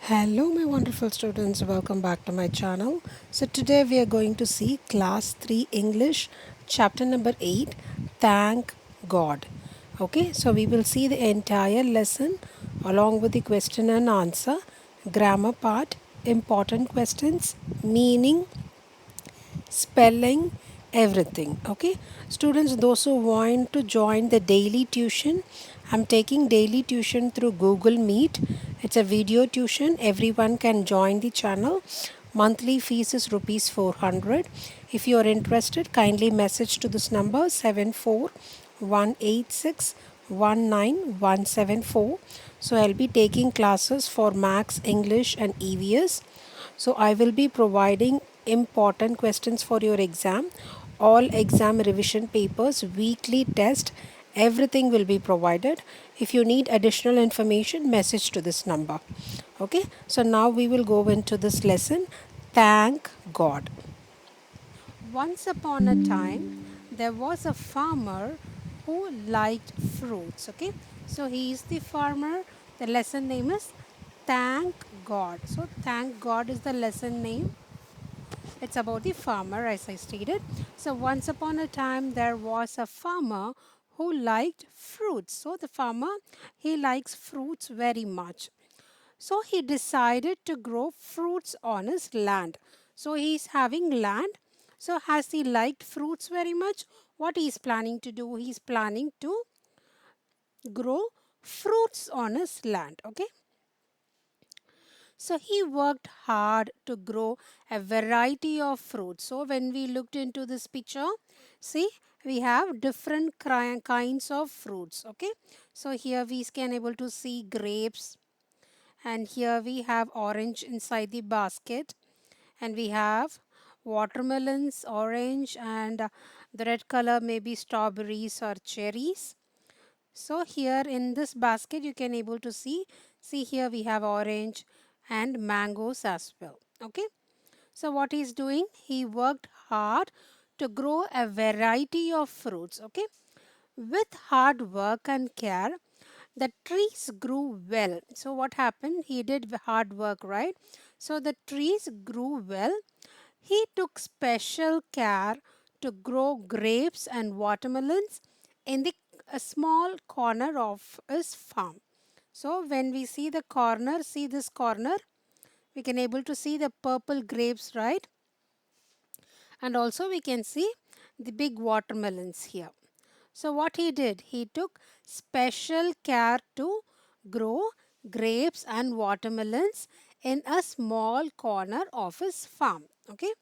Hello, my wonderful students. Welcome back to my channel. So, today we are going to see Class 3 English, chapter number 8 Thank God. Okay, so we will see the entire lesson along with the question and answer, grammar part, important questions, meaning, spelling, everything. Okay, students, those who want to join the daily tuition, I'm taking daily tuition through Google Meet. It's a video tuition. Everyone can join the channel. Monthly fees is rupees 400. If you are interested, kindly message to this number 74186 19174. So I'll be taking classes for Max, English, and EVS. So I will be providing important questions for your exam, all exam revision papers, weekly test, everything will be provided. If you need additional information, message to this number. Okay, so now we will go into this lesson. Thank God. Once upon a time, there was a farmer who liked fruits. Okay, so he is the farmer. The lesson name is Thank God. So, Thank God is the lesson name. It's about the farmer, as I stated. So, once upon a time, there was a farmer who liked fruits. So, the farmer, he likes fruits very much. So, he decided to grow fruits on his land. So, he's having land. So, has he liked fruits very much? What he's planning to do? He's planning to grow fruits on his land. Okay. So he worked hard to grow a variety of fruits. So when we looked into this picture, see, we have different kinds of fruits. Okay. So here we can able to see grapes, and here we have orange inside the basket, and we have watermelons, orange, and the red color may be strawberries or cherries. So here in this basket you can able to see here we have orange and mangoes as well. Okay. So what he is doing? He worked hard to grow a variety of fruits. Okay. With hard work and care, the trees grew well. So what happened? He did hard work, right? So the trees grew well. He took special care to grow grapes and watermelons in the a small corner of his farm. So when we see the corner, see this corner, we can able to see the purple grapes, right? And also we can see the big watermelons here. So what he did, he took special care to grow grapes and watermelons in a small corner of his farm. Okay.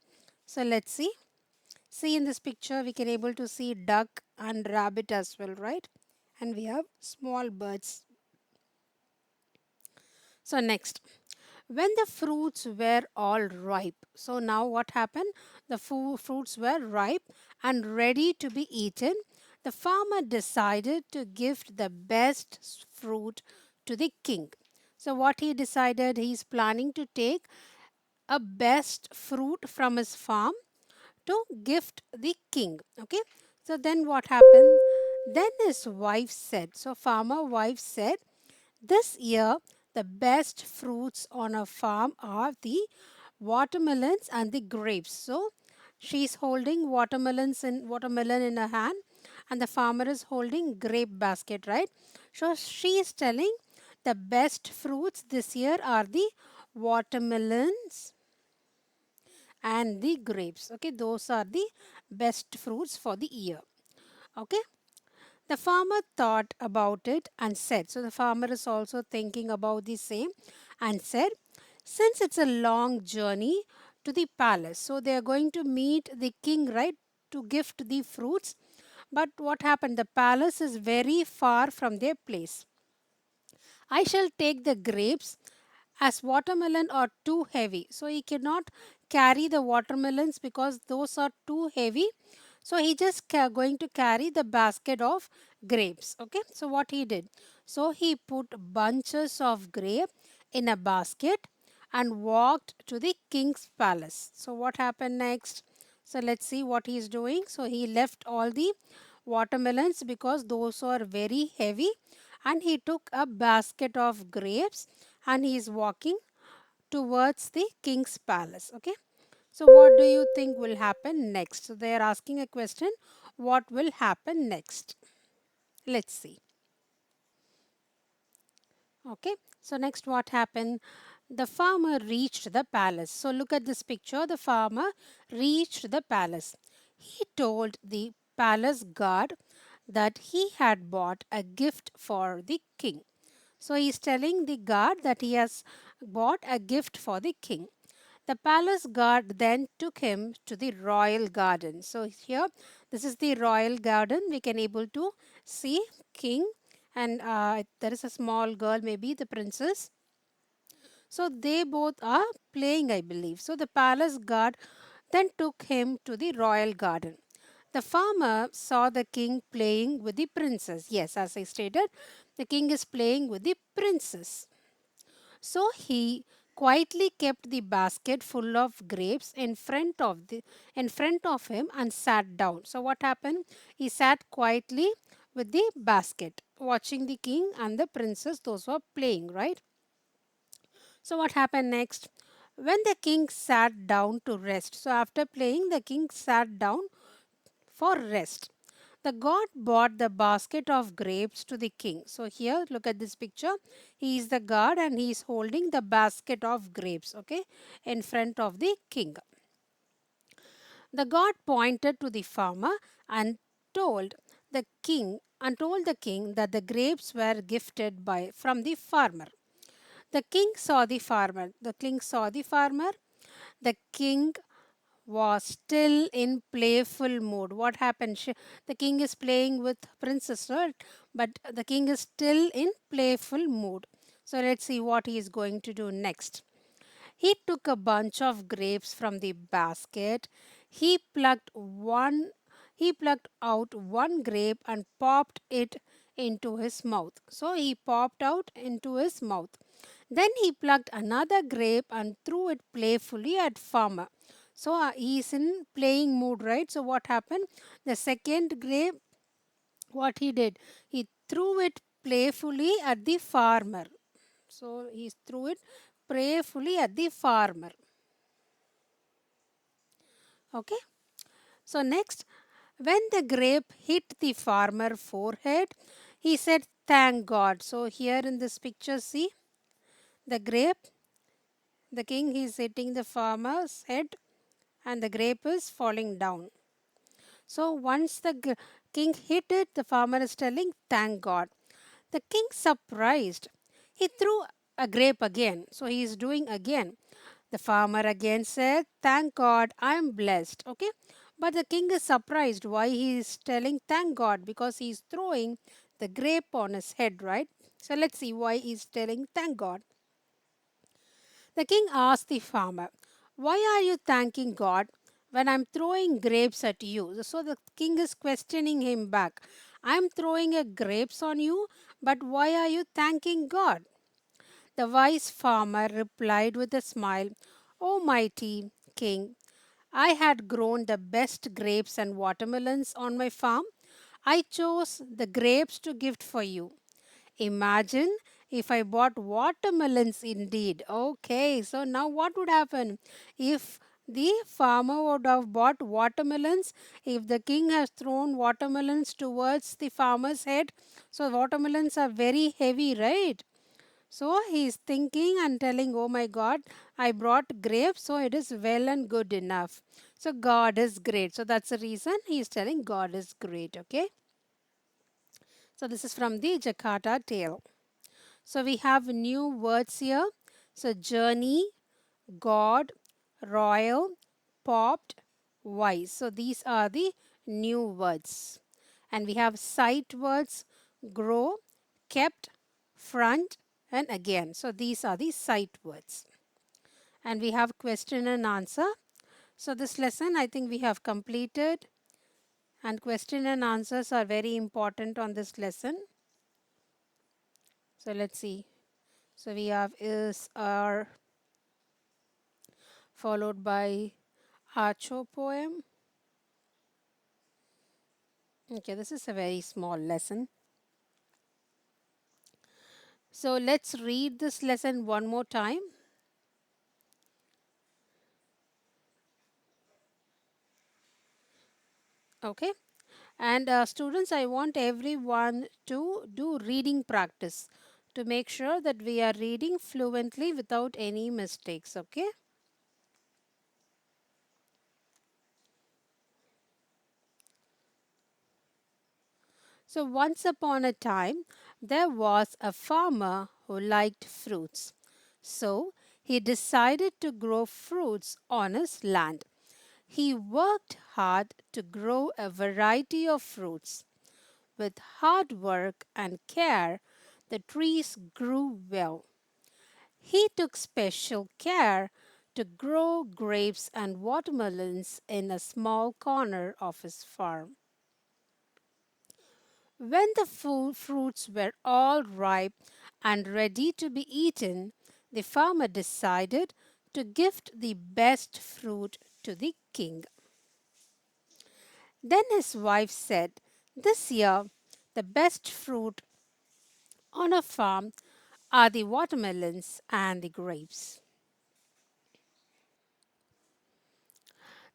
So let's see. See in this picture we can able to see duck and rabbit as well, right? And we have small birds. So next, when the fruits were all ripe. So now what happened? The fruits were ripe and ready to be eaten. The farmer decided to gift the best fruit to the king. So what he decided, he's planning to take a best fruit from his farm to gift the king. Okay. So then what happened? Then his wife said, so farmer wife said, this year the best fruits on our farm are the watermelons and the grapes. So she's holding watermelon in her hand, and the farmer is holding grape basket, right? So she is telling the best fruits this year are the watermelons and the grapes. Okay, those are the best fruits for the year. Okay. The farmer thought about it and said, so the farmer is also thinking about the same and said, since it's a long journey to the palace, so they are going to meet the king, right, to gift the fruits. But what happened? The palace is very far from their place. I shall take the grapes as watermelon are too heavy. So he cannot carry the watermelons because those are too heavy. So he just going to carry the basket of grapes. Okay. So what he did? So he put bunches of grape in a basket and walked to the king's palace. So what happened next? So let's see what he is doing. So he left all the watermelons because those are very heavy, and he took a basket of grapes and he is walking towards the king's palace. Okay. So, what do you think will happen next? So, they are asking a question, what will happen next? Let's see. Okay. So, next what happened? The farmer reached the palace. So, look at this picture. The farmer reached the palace. He told the palace guard that he had bought a gift for the king. So, he is telling the guard that he has bought a gift for the king. The palace guard then took him to the royal garden. So here, this is the royal garden. We can able to see king and there is a small girl, maybe the princess. So they both are playing, I believe. So the palace guard then took him to the royal garden. The farmer saw the king playing with the princess. Yes, as I stated, the king is playing with the princess. So he quietly kept the basket full of grapes in front of him and sat down. So what happened? He sat quietly with the basket, watching the king and the princess, those who are playing, right? So what happened next? When the king sat down to rest, so after playing, the king sat down for rest. The god brought the basket of grapes to the king. So here, look at this picture. He is the god and he is holding the basket of grapes, okay, in front of the king. The god pointed to the farmer and told told the king that the grapes were gifted by from the farmer. The king saw the farmer. The king saw the farmer. The king was still in playful mood. What happened? The king is playing with princess, right? But the king is still in playful mood. So let's see what he is going to do next. He took a bunch of grapes from the basket. He plucked one he plucked out one grape and popped it into his mouth. So he popped out into his mouth. Then he plucked another grape and threw it playfully at farmer. So he's in playing mood, right? So what happened? The second grape, what he did? He threw it playfully at the farmer. So he threw it playfully at the farmer. Okay. So next, when the grape hit the farmer forehead, he said, "Thank God." So here in this picture, see the grape. The king is hitting the farmer's head, and the grape is falling down. So once the king hit it, the farmer is telling, "Thank God." The king surprised. He threw a grape again. So he is doing again. The farmer again said, "Thank God, I am blessed." Okay. But the king is surprised why he is telling thank God because he is throwing the grape on his head, right? So let's see why he is telling thank God. The king asked the farmer, "Why are you thanking God when I'm throwing grapes at you?" So the king is questioning him back. "I'm throwing a grapes on you, but why are you thanking God?" The wise farmer replied with a smile, "O mighty king, I had grown the best grapes and watermelons on my farm. I chose the grapes to gift for you. Imagine if I bought watermelons indeed." Okay, so now what would happen if the farmer would have bought watermelons? If the king has thrown watermelons towards the farmer's head, so watermelons are very heavy, right? So he is thinking and telling, "Oh my God, I brought grapes, so it is well and good enough." So God is great. So that's the reason he is telling God is great. Okay. So this is from the Jakarta tale. So we have new words here. So journey, God, royal, popped, wise. So these are the new words. And we have sight words, grow, kept, front, and again. So these are the sight words. And we have question and answer. So this lesson I think we have completed, and question and answers are very important on this lesson. So let's see. So we have is, are, followed by Acho poem. Okay, this is a very small lesson. So let's read this lesson one more time. Okay. And students, I want everyone to do reading practice to make sure that we are reading fluently without any mistakes. Okay. So, once upon a time, there was a farmer who liked fruits. So, he decided to grow fruits on his land. He worked hard to grow a variety of fruits. With hard work and care, the trees grew well. He took special care to grow grapes and watermelons in a small corner of his farm. When the fruits were all ripe and ready to be eaten, the farmer decided to gift the best fruit to the king. Then his wife said, "This year, the best fruit on a farm are the watermelons and the grapes."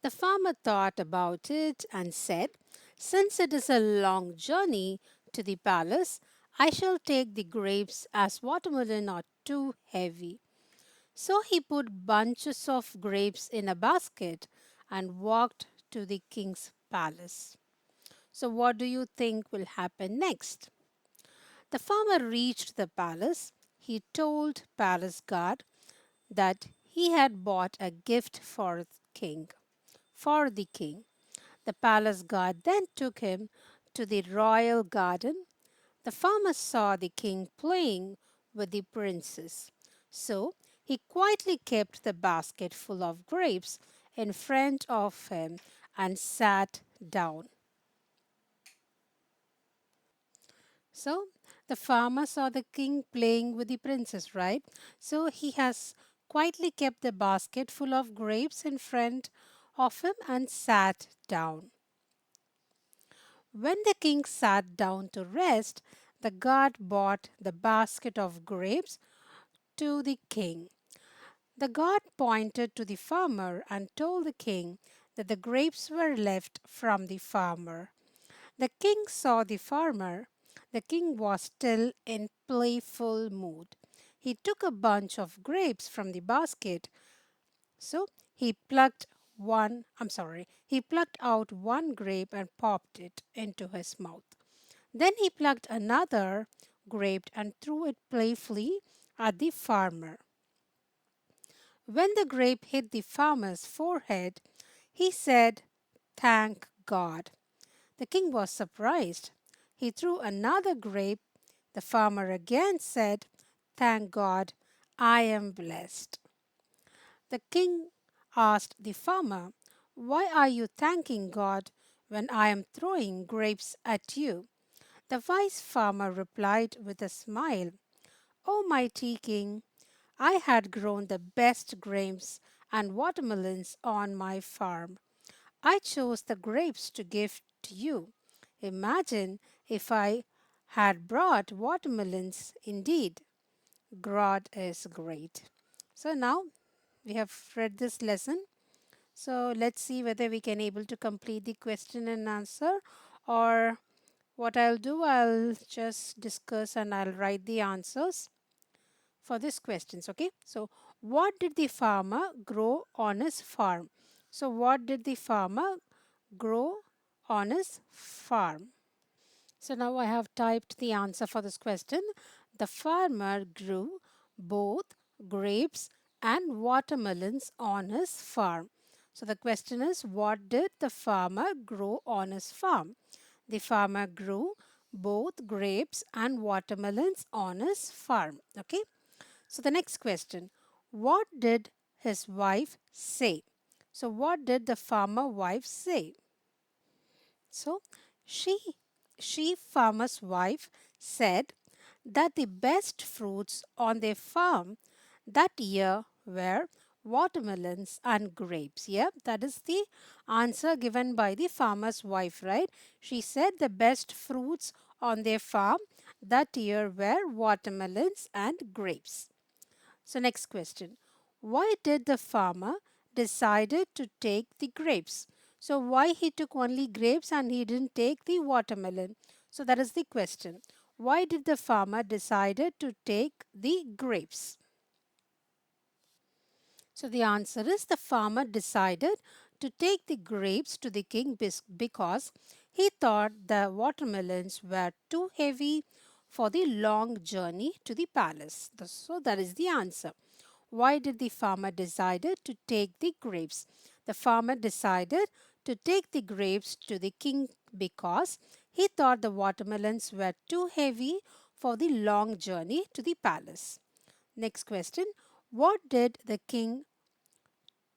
The farmer thought about it and said, "Since it is a long journey to the palace, I shall take the grapes as watermelon are too heavy." So he put bunches of grapes in a basket and walked to the king's palace. So, what do you think will happen next? The farmer reached the palace. He told palace guard that he had bought a gift for the king. The palace guard then took him to the royal garden. The farmer saw the king playing with the princess. So he quietly kept the basket full of grapes in front of him and sat down. So the farmer saw the king playing with the princess, right? So he has quietly kept the basket full of grapes in front of him and sat down. When the king sat down to rest, the guard brought the basket of grapes to the king. The guard pointed to the farmer and told the king that the grapes were left from the farmer. The king saw the farmer. The king was still in playful mood. He took a bunch of grapes from the basket. So he plucked out one grape and popped it into his mouth. Then he plucked another grape and threw it playfully at the farmer. When the grape hit the farmer's forehead, he said, "Thank God." The king was surprised. He threw another grape. The farmer again said, "Thank God, I am blessed." The king asked the farmer, "Why are you thanking God when I am throwing grapes at you?" The wise farmer replied with a smile, "O mighty king, I had grown the best grapes and watermelons on my farm. I chose the grapes to give to you. Imagine if I had brought watermelons. Indeed, God is great." So now we have read this lesson. So let's see whether we can able to complete the question and answer, or what I'll do, I'll just discuss and I'll write the answers for these questions. Okay. So what did the farmer grow on his farm? So what did the farmer grow on his farm? So now I have typed the answer for this question. The farmer grew both grapes and watermelons on his farm. So the question is, what did the farmer grow on his farm? The farmer grew both grapes and watermelons on his farm. Okay. So the next question, what did his wife say? So what did the farmer wife say? So she farmer's wife said that the best fruits on their farm that year were watermelons and grapes. Yeah, that is the answer given by the farmer's wife, right? She said the best fruits on their farm that year were watermelons and grapes. So next question. Why did the farmer decided to take the grapes? So why he took only grapes and he didn't take the watermelon? So that is the question. Why did the farmer decided to take the grapes? So the answer is the farmer decided to take the grapes to the king because he thought the watermelons were too heavy for the long journey to the palace. So that is the answer. Why did the farmer decided to take the grapes? The farmer decided to take the grapes to the king because he thought the watermelons were too heavy for the long journey to the palace. Next question. What did the king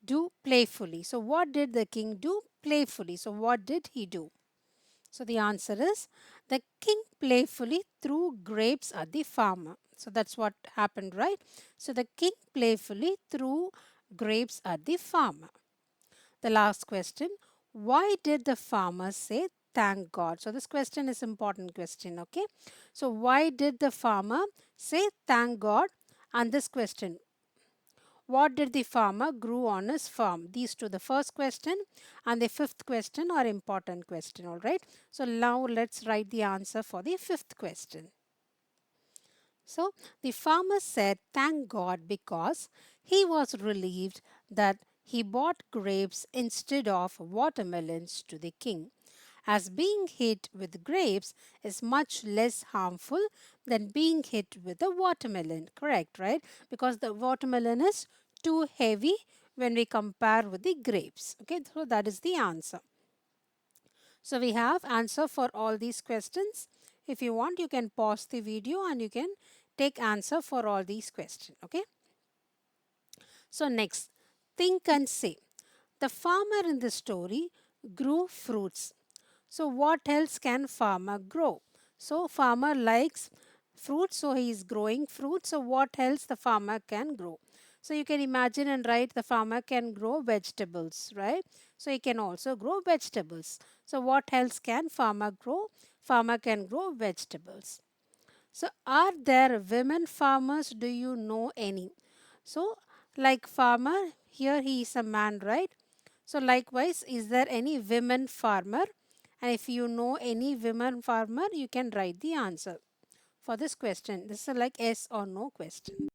do playfully? So, what did the king do playfully? So, what did he do? So, the answer is the king playfully threw grapes at the farmer. So, that's what happened, right? So, the king playfully threw grapes at the farmer. The last question. Why did the farmer say thank God? So, this question is important question, okay? So, why did the farmer say thank God? And this question, what did the farmer grew on his farm? These two, the first question and the fifth question are important question, all right? So now let's write the answer for the fifth question. So the farmer said, thank God, because he was relieved that he bought grapes instead of watermelons to the king, as being hit with grapes is much less harmful than being hit with a watermelon. Correct, right? Because the watermelon is too heavy when we compare with the grapes. Okay, so that is the answer. So we have answer for all these questions. If you want, you can pause the video and you can take answer for all these questions. Okay. So next, think and say. The farmer in the story grew fruits. So what else can farmer grow? So farmer likes fruit, so he is growing fruit. So what else the farmer can grow? So you can imagine and write the farmer can grow vegetables, right? So he can also grow vegetables. So what else can farmer grow? Farmer can grow vegetables. So are there women farmers? Do you know any? So like farmer, here he is a man, right? So likewise, is there any women farmer? And if you know any women farmer, you can write the answer for this question. This is like yes or no question.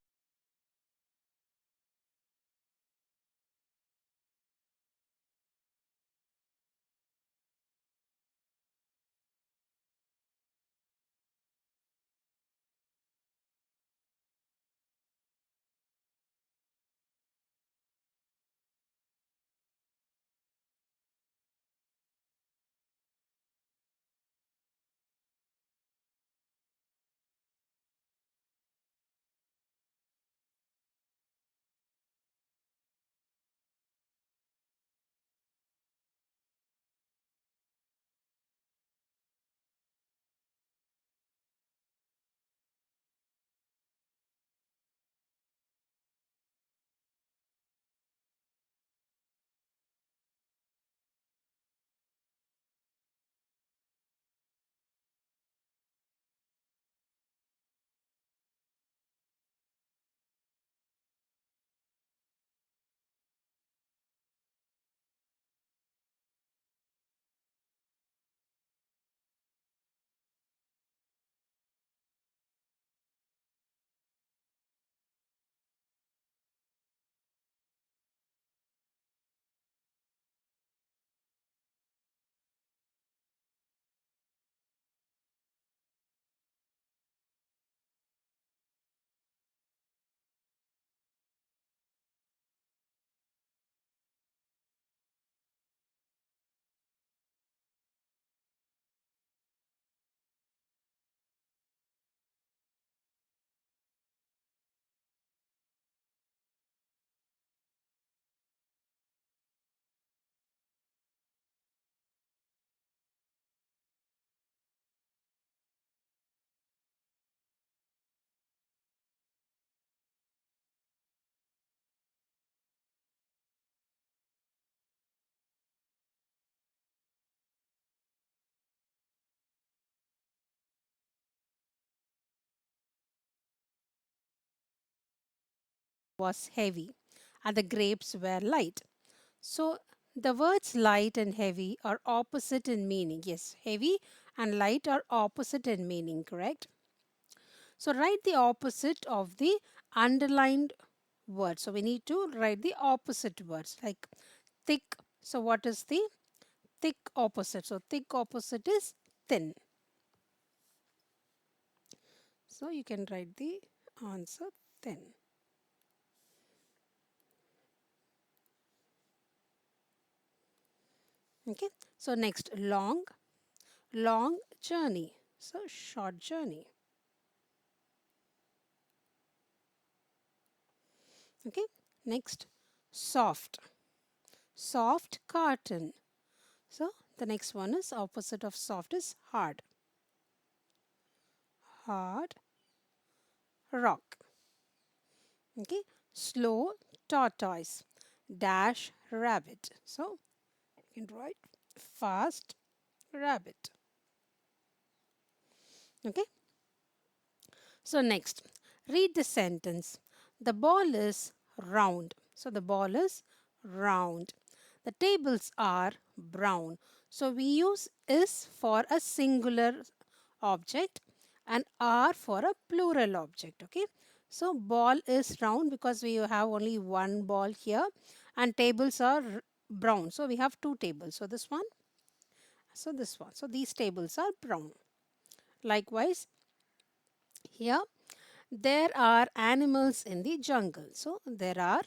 Was heavy and the grapes were light. So The words light and heavy are opposite in meaning. Yes, heavy and light are opposite in meaning, correct? So write the opposite of the underlined word. So we need to write the opposite words like thick. So what is the thick opposite? So thick opposite is thin. So you can write the answer thin. Okay. So next long, long journey. So short journey. Okay. Next soft, soft carton. So the next one is opposite of soft is hard, hard rock. Okay. Slow tortoise, dash rabbit. So you can write fast rabbit. Okay. So next, read the sentence. The ball is round. So the ball is round. The tables are brown. So we use is for a singular object and are for a plural object. Okay. So ball is round because we have only one ball here and tables are brown. So we have two tables. So this one, so this one. So these tables are brown. Likewise, here there are animals in the jungle. So there are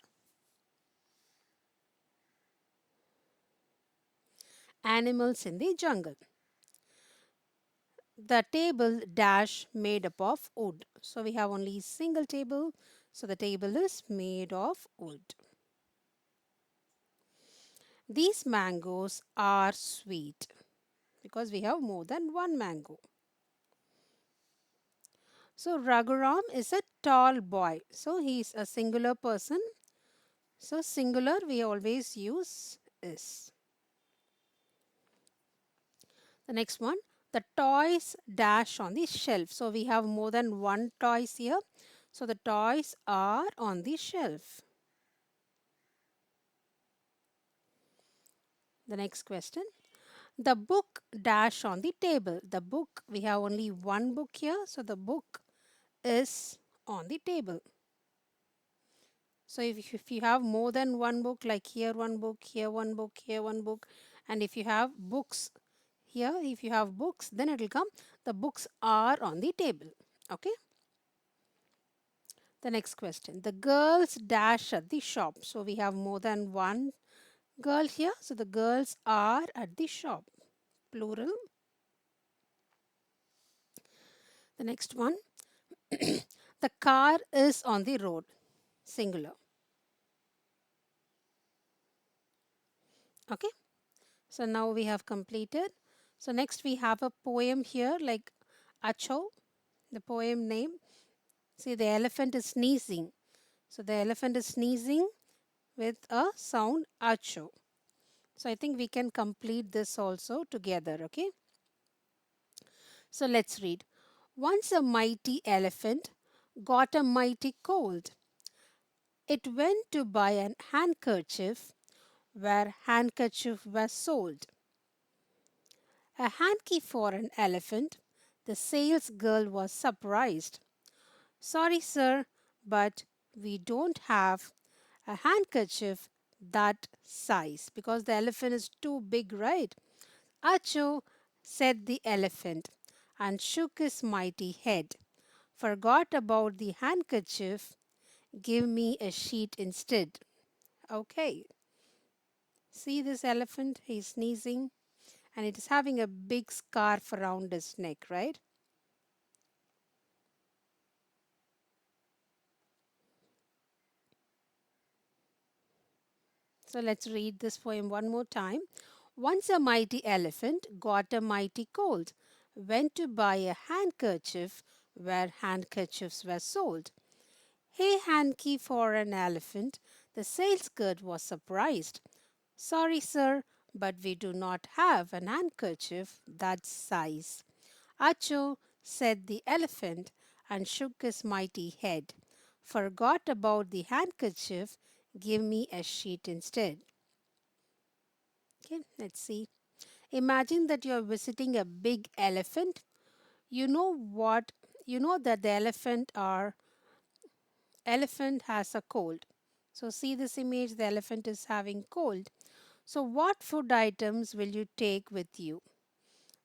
animals in the jungle. The table dash made up of wood. So we have only single table. So the table is made of wood. These mangoes are sweet because we have more than one mango. So Raghuram is a tall boy. So he is a singular person. So singular we always use is. The next one, the toys dash on the shelf. So we have more than one toys here. So the toys are on the shelf. The next question, the book dash on the table. The book, we have only one book here. So the book is on the table. So if you have more than one book, like here one book, here one book, here one book, and if you have books here, if you have books, then it will come, the books are on the table. Okay. The next question. The girls dash at the shop. So we have more than one girl here. So the girls are at the shop. Plural. The next one. The car is on the road. Singular. Okay. So now we have completed. So next we have a poem here like Acho. The poem name. See, the elephant is sneezing. So the elephant is sneezing with a sound Acho. So I think we can complete this also together. Okay. So let's read. Once a mighty elephant got a mighty cold. It went to buy an handkerchief where handkerchiefs were sold. A hanky for an elephant. The salesgirl was surprised. Sorry, sir, but we don't have a handkerchief that size because the elephant is too big, right? Acho, said the elephant and shook his mighty head. Forgot about the handkerchief. Give me a sheet instead. Okay. See this elephant? He's sneezing and it is having a big scarf around his neck, right? So let's read this poem one more time. Once a mighty elephant got a mighty cold, went to buy a handkerchief where handkerchiefs were sold. Hey, hanky for an elephant. The salesgirl was surprised. Sorry, sir, but we do not have an handkerchief that size. Acho, said the elephant and shook his mighty head. Forgot about the handkerchief. Give me a sheet instead. Okay, let's see. Imagine that you're visiting a big elephant. You know what? You know that the elephant has a cold. So see this image, the elephant is having cold. So what food items will you take with you?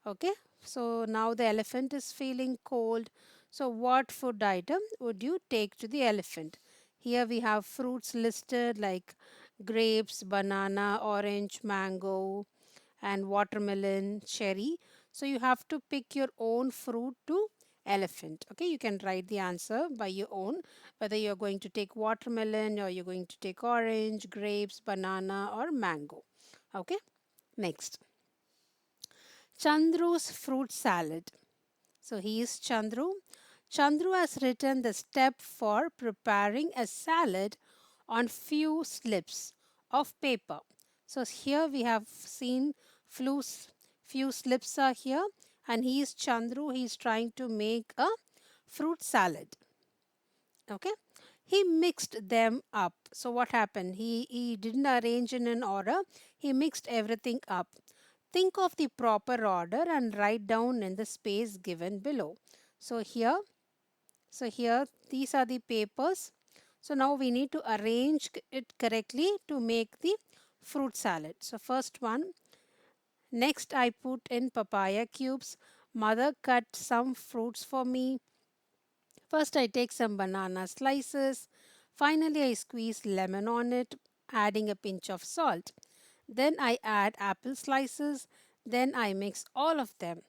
Okay, so now the elephant is feeling cold. So what food item would you take to the elephant? Here we have fruits listed like grapes, banana, orange, mango, and watermelon, cherry. So you have to pick your own fruit to elephant. Okay, you can write the answer by your own, whether you're going to take watermelon or you're going to take orange, grapes, banana, or mango. Okay, next. Chandru's fruit salad. So he is Chandru. Chandru has written the step for preparing a salad on few slips of paper. So here we have seen few, few slips are here, and he is Chandru. He is trying to make a fruit salad. Okay. He mixed them up. So what happened? He didn't arrange in an order. He mixed everything up. Think of the proper order and write down in the space given below. So here these are the papers. So now we need to arrange it correctly to make the fruit salad. So first one, next I put in papaya cubes. Mother cut some fruits for me. First I take some banana slices. Finally I squeeze lemon on it, adding a pinch of salt. Then I add apple slices. Then I mix all of them.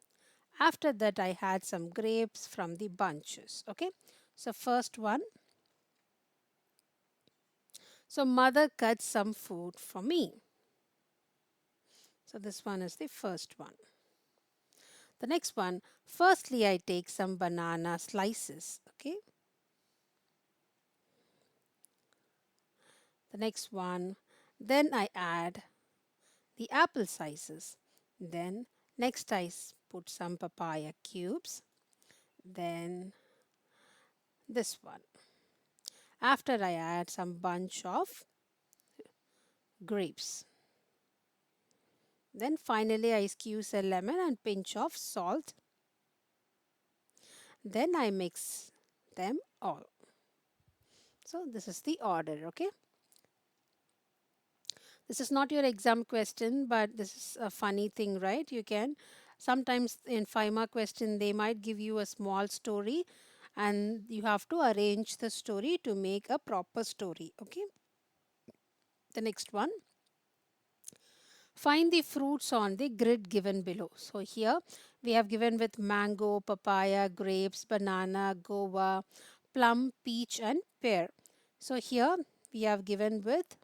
After that, I had some grapes from the bunches. Okay, so first one. So, mother cut some food for me. So, this one is the first one. The next one, firstly, I take some banana slices. Okay, the next one, then I add the apple slices. Then, next, put some papaya cubes. Then, this one. After I add some bunch of grapes. Then finally I squeeze a lemon and pinch of salt. Then I mix them all. So this is the order, okay? This is not your exam question, but this is a funny thing, right? You can sometimes in 5 mark question they might give you a small story and you have to arrange the story to make a proper story, okay? The next one. Find the fruits on the grid given below. So here we have given with mango, papaya, grapes, banana, guava, plum, peach and pear. So here we have given with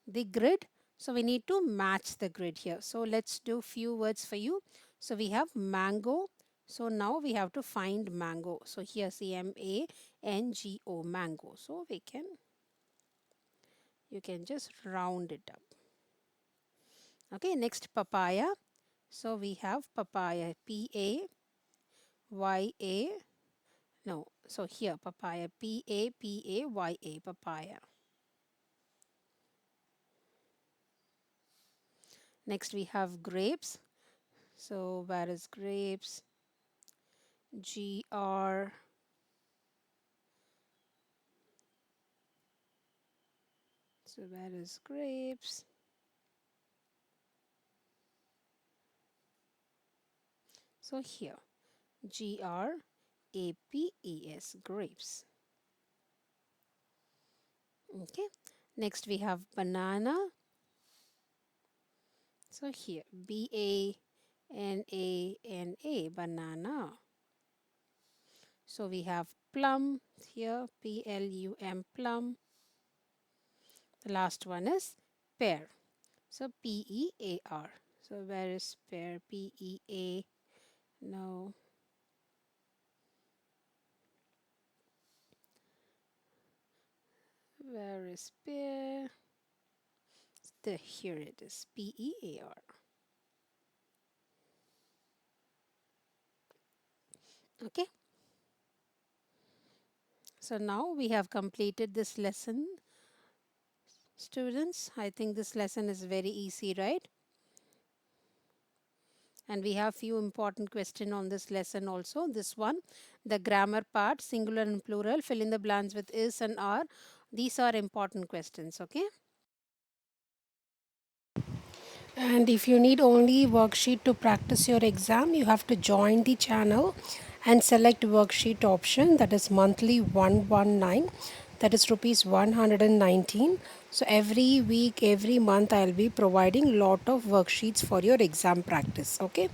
the grid. So we need to match the grid here. So let's do few words for you. So we have mango. So now we have to find mango. So here CMANGO mango. So you can just round it up. Okay, next papaya. So we have papaya, P-A-Y-A. No, so here papaya, P-A-P-A-Y-A, papaya. Next we have grapes. So where is grapes? G-R. So where is grapes? So here, G-R-A-P-E-S, grapes. Okay. Next we have banana. So here, B-A-N-A-N-A, banana. So we have plum here, P-L-U-M, plum. The last one is pear. So P-E-A-R. So where is pear? P-E-A. No. Where is pear? Here it is. P-E-A-R. Okay. So now we have completed this lesson. Students, I think this lesson is very easy, right? And we have few important question on this lesson also. This one, the grammar part, singular and plural, fill in the blanks with is and are. These are important questions, okay? And if you need only worksheet to practice your exam, you have to join the channel and select worksheet option, that is monthly 119, that is rupees 119. So every week, every month I'll be providing lot of worksheets for your exam practice, okay?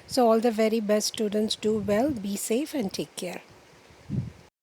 So all the very best students, do well, be safe and take care.